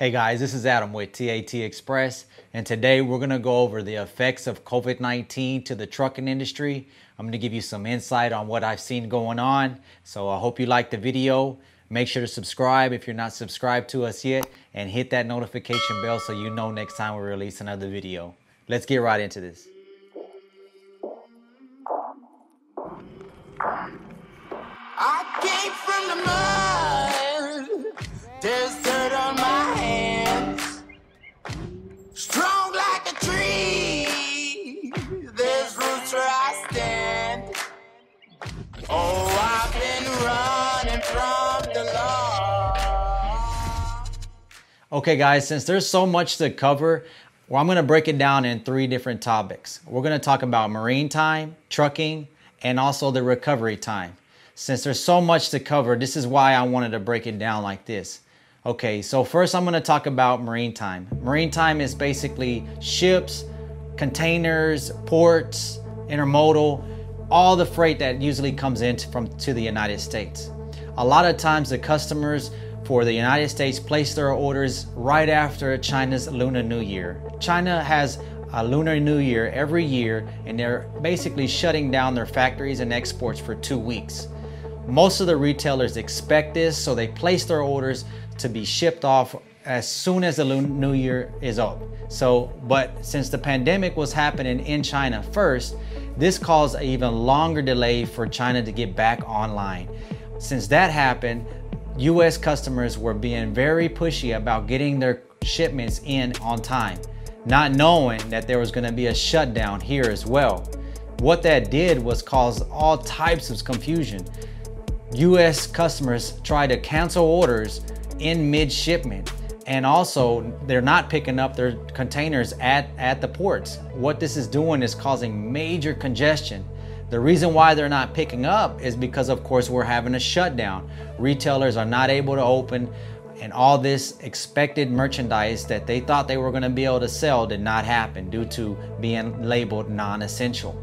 Hey guys, this is Adam with TAT Express, and today we're going to go over the effects of COVID-19 to the trucking industry. I'm going to give you some insight on what I've seen going on, so I hope you like the video. Make sure to subscribe if you're not subscribed to us yet, and hit that notification bell so you know next time we release another video. Let's get right into this. I came from the mud, there's dirt on my hands, strong like a tree, there's roots where I stand. Oh, I've been running from the law. Okay guys, since there's so much to cover, well, I'm going to break it down in 3 different topics. We're going to talk about marine time, trucking, and also the recovery time. Since there's so much to cover, this is why I wanted to break it down like this. Okay, so first I'm going to talk about marine time. Marine time is basically ships, containers, ports, intermodal, all the freight that usually comes in to the United States. A lot of times the customers for the United States place their orders right after China's Lunar New Year. China has a Lunar New Year every year, and they're basically shutting down their factories and exports for 2 weeks. Most of the retailers expect this, so they place their orders to be shipped off as soon as the New Year is up. But since the pandemic was happening in China first, this caused an even longer delay for China to get back online. Since that happened, US customers were being very pushy about getting their shipments in on time, not knowing that there was going to be a shutdown here as well. What that did was cause all types of confusion. US customers try to cancel orders in mid-shipment, and also they're not picking up their containers at the ports. What this is doing is causing major congestion. The reason why they're not picking up is because, of course, we're having a shutdown. Retailers are not able to open, and all this expected merchandise that they thought they were going to be able to sell did not happen due to being labeled non-essential.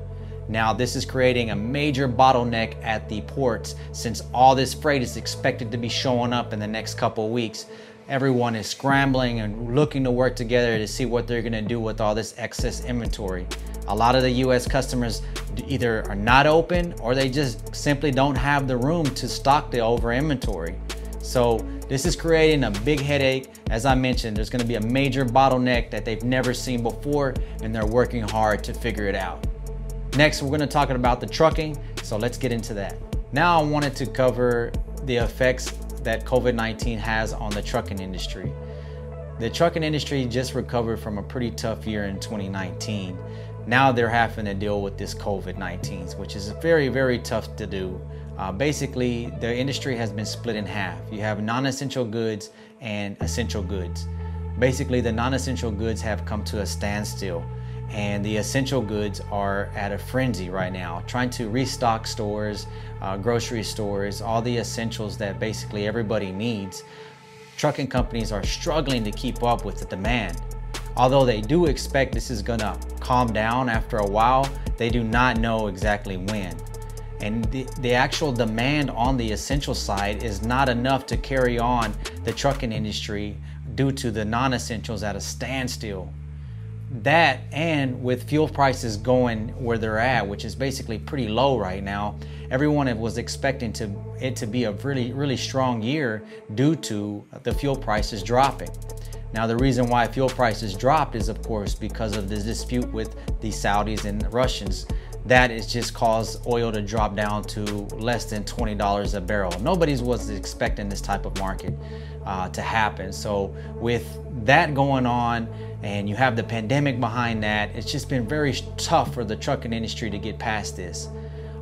Now, this is creating a major bottleneck at the ports since all this freight is expected to be showing up in the next couple of weeks. Everyone is scrambling and looking to work together to see what they're going to do with all this excess inventory. A lot of the US customers either are not open or they just simply don't have the room to stock the over inventory. So this is creating a big headache. As I mentioned, there's going to be a major bottleneck that they've never seen before, and they're working hard to figure it out. Next, we're going to talk about the trucking, so let's get into that. Now I wanted to cover the effects that COVID-19 has on the trucking industry. The trucking industry just recovered from a pretty tough year in 2019. Now they're having to deal with this COVID-19, which is very, very tough to do. Basically, the industry has been split in half. You have non-essential goods and essential goods. Basically, the non-essential goods have come to a standstill, and the essential goods are at a frenzy right now, trying to restock stores, grocery stores, all the essentials that basically everybody needs. Trucking companies are struggling to keep up with the demand. Although they do expect this is gonna calm down after a while, they do not know exactly when. And the actual demand on the essential side is not enough to carry on the trucking industry due to the non-essentials at a standstill. That, and with fuel prices going where they're at, which is basically pretty low right now, everyone was expecting it to be a really, really strong year due to the fuel prices dropping. Now, the reason why fuel prices dropped is, of course, because of this dispute with the Saudis and the Russians. That has just caused oil to drop down to less than $20 a barrel. Nobody was expecting this type of market to happen. So with that going on, and you have the pandemic behind that, it's just been very tough for the trucking industry to get past this.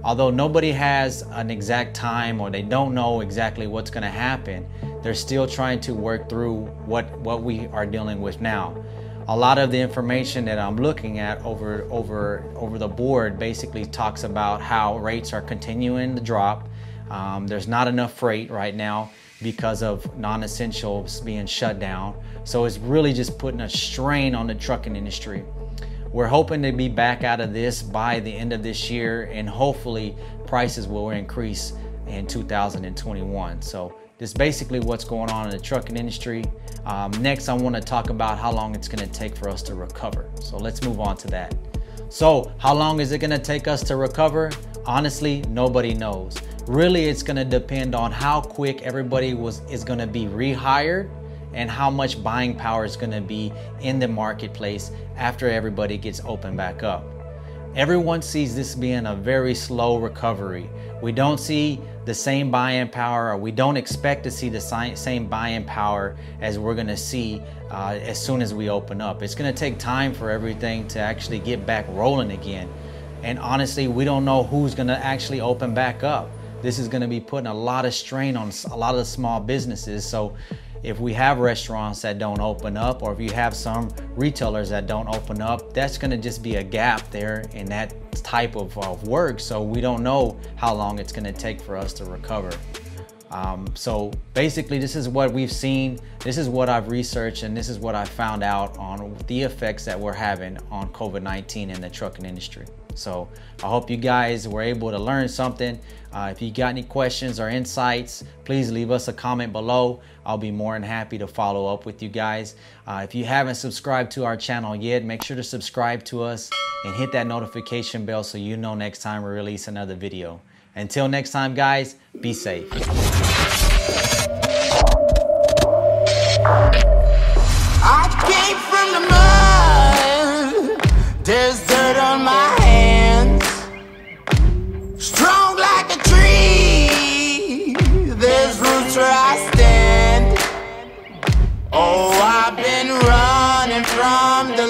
Although nobody has an exact time, or they don't know exactly what's going to happen, they're still trying to work through what we are dealing with now. A lot of the information that I'm looking at over the board basically talks about how rates are continuing to drop. There's not enough freight right now because of non-essentials being shut down. So it's really just putting a strain on the trucking industry. We're hoping to be back out of this by the end of this year, and hopefully prices will increase in 2021. So This is basically what's going on in the trucking industry. Next, I want to talk about how long it's going to take for us to recover. So let's move on to that. So how long is it going to take us to recover? Honestly, nobody knows. Really, it's going to depend on how quick everybody is going to be rehired and how much buying power is going to be in the marketplace after everybody gets opened back up. Everyone sees this being a very slow recovery. We don't see the same buying power, or we don't expect to see the same buying power as we're going to see as soon as we open up. It's going to take time for everything to actually get back rolling again. And honestly, we don't know who's going to actually open back up. This is going to be putting a lot of strain on a lot of the small businesses. So if we have restaurants that don't open up, or if you have some retailers that don't open up, that's going to just be a gap there in that type of work. So we don't know how long it's going to take for us to recover. So basically, this is what we've seen, this is what I've researched, and this is what I found out on the effects that we're having on COVID-19 in the trucking industry. So I hope you guys were able to learn something. If you got any questions or insights, please leave us a comment below. I'll be more than happy to follow up with you guys. If you haven't subscribed to our channel yet, make sure to subscribe to us and hit that notification bell so you know next time we release another video. Until next time, guys, be safe. I came from the mud. There's dirt on my hands. Strong like a tree. There's roots where I stand. Oh, I've been running from the